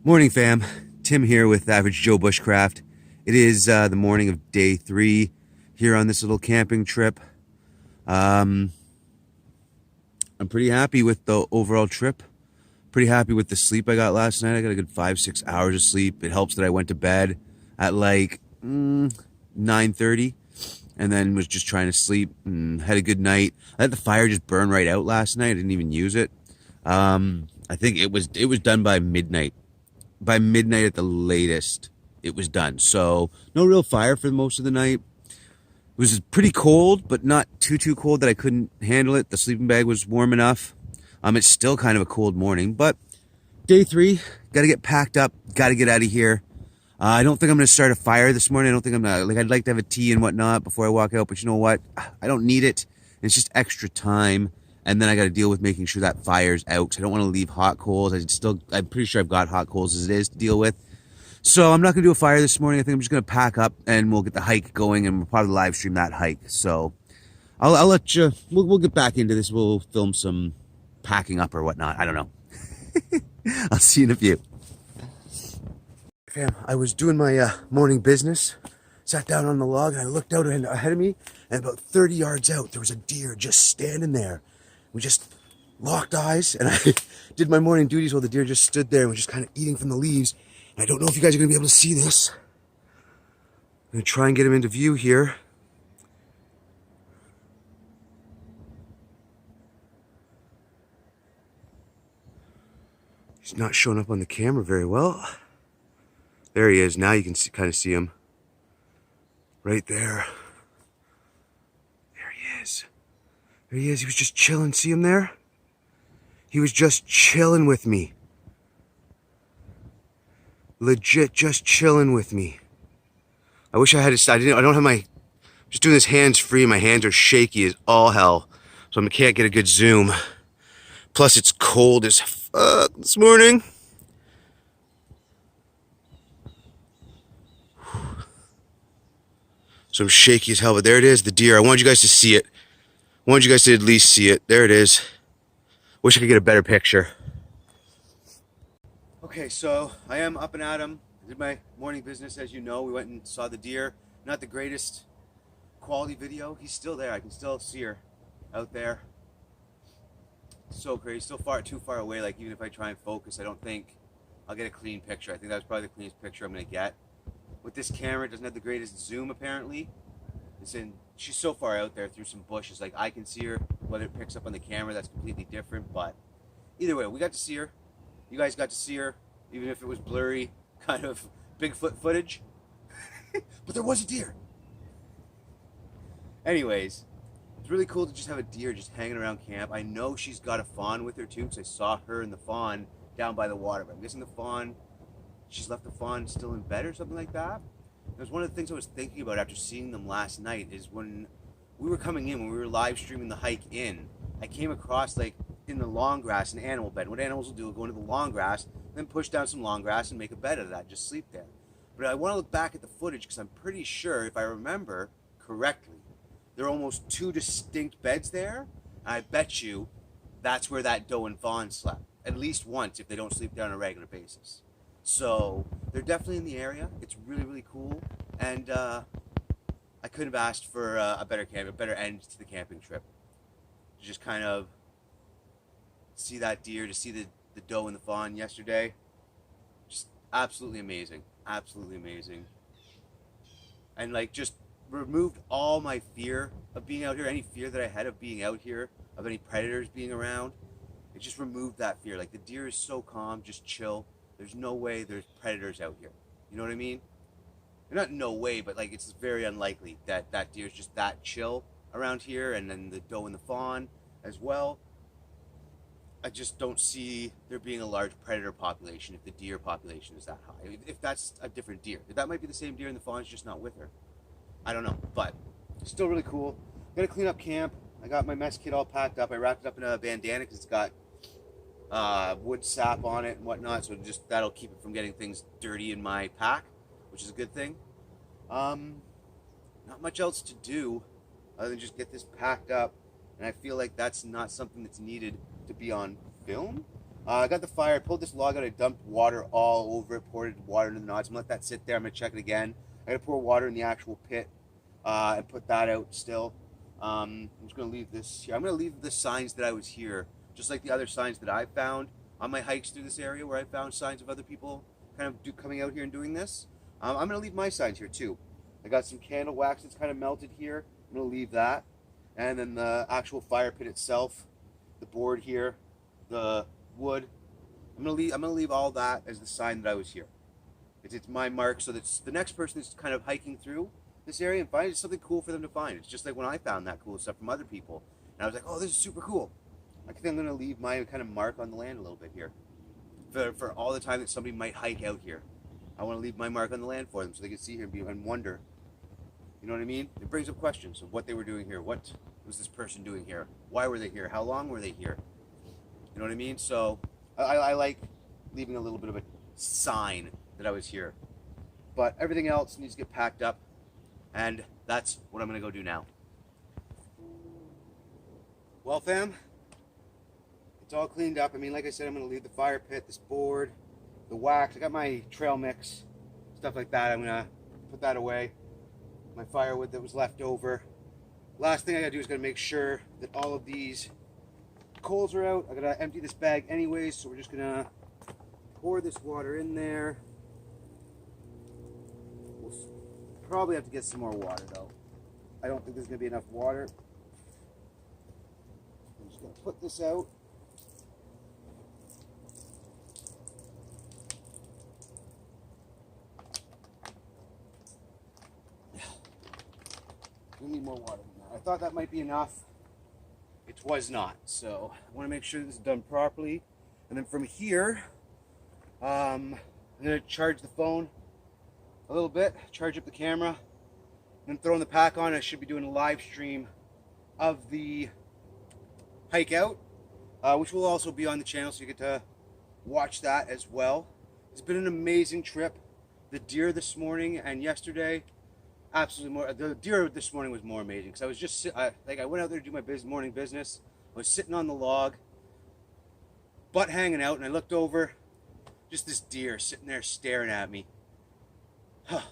Morning, fam. Tim here with Average Joe Bushcraft. It is the morning of day 3 here on this little camping trip. I'm pretty happy with the overall trip. Pretty happy with the sleep I got last night. I got a good 5-6 hours of sleep. It helps that I went to bed at like 9:30 and then was just trying to sleep and had a good night. I let the fire just burn right out last night. I didn't even use it. I think it was done by midnight. By midnight at the latest, it was done. So no real fire for most of the night. It was pretty cold, but not too cold that I couldn't handle it. The sleeping bag was warm enough. It's still kind of a cold morning, but day 3, got to get packed up, got to get out of here. I don't think I'm going to start a fire this morning. I don't think I'm going to, I'd like to have a tea and whatnot before I walk out, but you know what? I don't need it. It's just extra time. And then I got to deal with making sure that fire's out. I don't want to leave hot coals. I'm pretty sure I've got hot coals as it is to deal with. So I'm not going to do a fire this morning. I think I'm just going to pack up and we'll get the hike going and we'll probably live stream that hike. So I'll let you, we'll get back into this. We'll film some packing up or whatnot. I don't know. I'll see you in a few. Fam, I was doing my morning business, sat down on the log and I looked out ahead of me, and about 30 yards out, there was a deer just standing there. We just locked eyes and I did my morning duties while the deer just stood there and was just kind of eating from the leaves. And I don't know if you guys are going to be able to see this. I'm going to try and get him into view here. He's not showing up on the camera very well. There he is. Now you can kind of see him. Right there. There he is. There he is. He was just chilling. See him there? He was just chilling with me. Legit just chilling with me. I wish I had I don't have my, just doing this hands free. My hands are shaky as all hell. So I can't get a good zoom. Plus it's cold as fuck this morning. So I'm shaky as hell, but there it is, the deer. I wanted you guys to see it. I wanted you guys to at least see it. There it is. Wish I could get a better picture. Okay, so I am up and at 'em. I did my morning business, as you know. We went and saw the deer. Not the greatest quality video. He's still there. I can still see her out there. So crazy. Still too far away. Like, even if I try and focus, I don't think I'll get a clean picture. I think that's probably the cleanest picture I'm going to get. With this camera, it doesn't have the greatest zoom, apparently. She's so far out there through some bushes. Like, I can see her. Whether it picks up on the camera, that's completely different. But either way, we got to see her. You guys got to see her, even if it was blurry, kind of Bigfoot footage. But there was a deer. Anyways, it's really cool to just have a deer just hanging around camp. I know she's got a fawn with her too, because I saw her and the fawn down by the water. But I'm guessing the fawn, she's left the fawn still in bed or something like that. It was one of the things I was thinking about after seeing them last night, is when we were coming in, when we were live streaming the hike in, I came across, like, in the long grass, an animal bed. What animals will do, go into the long grass, then push down some long grass and make a bed out of that, just sleep there. But I want to look back at the footage because I'm pretty sure, if I remember correctly, there are almost 2 distinct beds there. And I bet you that's where that doe and fawn slept, at least once, if they don't sleep there on a regular basis. So they're definitely in the area. It's really cool, and I couldn't have asked for a better end to the camping trip. To just kind of see that deer, to see the doe and the fawn yesterday, just absolutely amazing, and like just removed all my fear of being out here, any fear that I had of being out here, of any predators being around. It just removed that fear. Like, the deer is so calm, just chill. There's no way there's predators out here. You know what I mean? Not no way, but like, it's very unlikely that that deer is just that chill around here, and then the doe and the fawn as well. I just don't see there being a large predator population if the deer population is that high. If that's a different deer. That might be the same deer and the fawn's just not with her. I don't know, but still really cool. Gotta clean up camp. I got my mess kit all packed up. I wrapped it up in a bandana because it's got wood sap on it and whatnot, so that'll keep it from getting things dirty in my pack, which is a good thing. Not much else to do other than just get this packed up, and I feel like that's not something that's needed to be on film. I got the fire, I pulled this log out, I dumped water all over it, poured water into the knots. I'm gonna let that sit there. I'm gonna check it again. I gotta pour water in the actual pit and put that out still. I'm just gonna leave this here. I'm gonna leave the signs that I was here, just like the other signs that I found on my hikes through this area where I found signs of other people kind of coming out here and doing this. I'm gonna leave my signs here too. I got some candle wax that's kind of melted here. I'm gonna leave that, and then the actual fire pit itself, the board here, the wood. I'm gonna leave all that as the sign that I was here. It's my mark, so that the next person is kind of hiking through this area and finds something cool for them to find. It's just like when I found that cool stuff from other people, and I was like, oh, this is super cool. I think I'm gonna leave my kind of mark on the land a little bit here for all the time that somebody might hike out here. I want to leave my mark on the land for them so they can see here and wonder. You know what I mean? It brings up questions of what they were doing here. What was this person doing here? Why were they here? How long were they here? You know what I mean? So I like leaving a little bit of a sign that I was here. But everything else needs to get packed up, and that's what I'm going to go do now. Well, fam, it's all cleaned up. I mean, like I said, I'm going to leave the fire pit, this board, the wax. I got my trail mix, stuff like that. I'm going to put that away. My firewood that was left over. Last thing I gotta do is gotta make sure that all of these coals are out. I gotta empty this bag anyways, so we're just gonna pour this water in there. We'll probably have to get some more water though. I don't think there's gonna be enough water. I'm just gonna put this out. We need more water than that. I thought that might be enough. It was not. So I want to make sure this is done properly. And then from here, I'm going to charge the phone a little bit, charge up the camera, then throwing the pack on. I should be doing a live stream of the hike out, which will also be on the channel, so you get to watch that as well. It's been an amazing trip. The deer this morning and yesterday, absolutely more. The deer this morning was more amazing because I was just like I went out there to do my morning business. I was sitting on the log, butt hanging out, and I looked over, just this deer sitting there staring at me. It's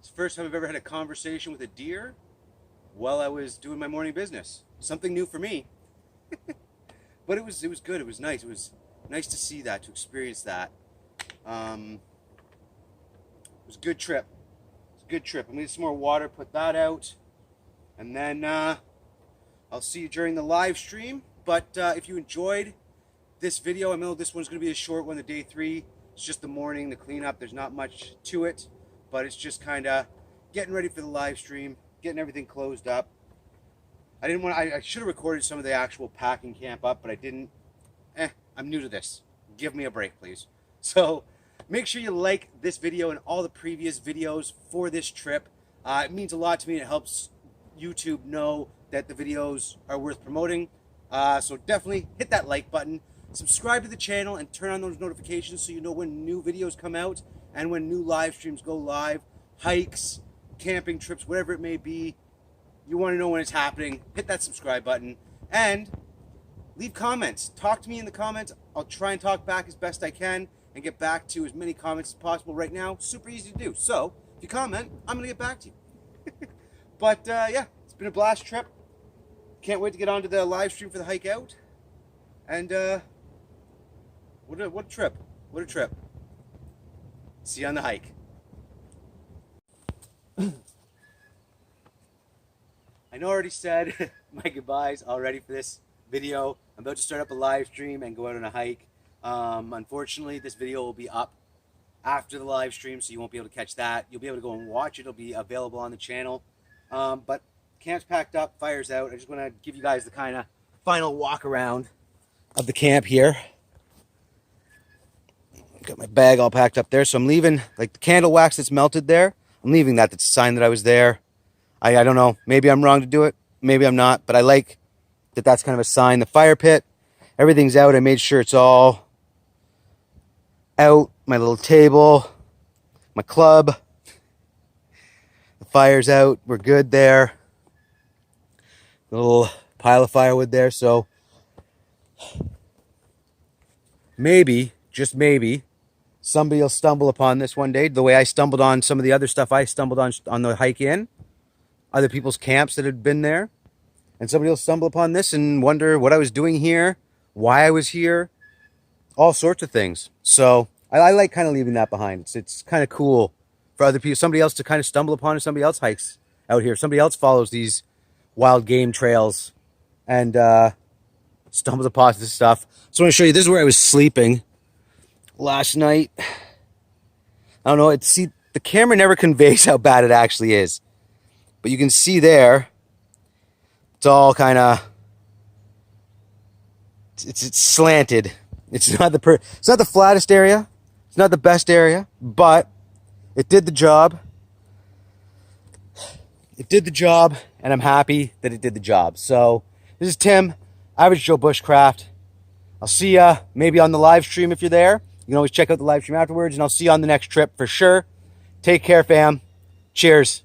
the first time I've ever had a conversation with a deer while I was doing my morning business. Something new for me, but it was good. It was nice. It was nice to see that, to experience that. It was a good trip. Good trip. I'm gonna get some more water, put that out, and then I'll see you during the live stream. But if you enjoyed this video, I know this one's gonna be a short one, the day 3. It's just the morning, the cleanup. There's not much to it, but it's just kind of getting ready for the live stream, getting everything closed up. I didn't want. I should have recorded some of the actual packing camp up, but I didn't. I'm new to this. Give me a break, please. So make sure you like this video and all the previous videos for this trip. It means a lot to me. It helps YouTube know that the videos are worth promoting. So definitely hit that like button. Subscribe to the channel and turn on those notifications so you know when new videos come out and when new live streams go live. Hikes, camping trips, whatever it may be. You want to know when it's happening, hit that subscribe button. And leave comments. Talk to me in the comments. I'll try and talk back as best I can and get back to as many comments as possible. Right now, super easy to do. So if you comment, I'm going to get back to you. But yeah, it's been a blast trip. Can't wait to get on to the live stream for the hike out. And what a trip. What a trip. See you on the hike. I know I already said my goodbyes already for this video. I'm about to start up a live stream and go out on a hike. Unfortunately, this video will be up after the live stream, so you won't be able to catch that. You'll be able to go and watch it. It'll be available on the channel. But camp's packed up, fire's out. I just want to give you guys the kind of final walk around of the camp here. Got my bag all packed up there, so I'm leaving, like the candle wax that's melted there, I'm leaving that. That's a sign that I was there. I don't know. Maybe I'm wrong to do it. Maybe I'm not. But I like that that's kind of a sign. The fire pit, everything's out. I made sure it's all out. My little table, my club. The fire's out. We're good there. A little pile of firewood there. So maybe, just maybe, somebody will stumble upon this one day, the way I stumbled on some of the other stuff I stumbled on the hike in, other people's camps that had been there, and somebody will stumble upon this and wonder what I was doing here, why I was here, all sorts of things. So I like kind of leaving that behind. It's kind of cool for other people, somebody else to kind of stumble upon, if somebody else hikes out here, somebody else follows these wild game trails and stumbles upon this stuff. So I want to show you, this is where I was sleeping last night. I don't know, see, the camera never conveys how bad it actually is. But you can see there, it's all kind of, it's slanted. It's not the flattest area. It's not the best area, but it did the job. It did the job, and I'm happy that it did the job. So this is Tim, Average Joe Bushcraft. I'll see ya maybe on the live stream if you're there. You can always check out the live stream afterwards, and I'll see you on the next trip for sure. Take care, fam. Cheers.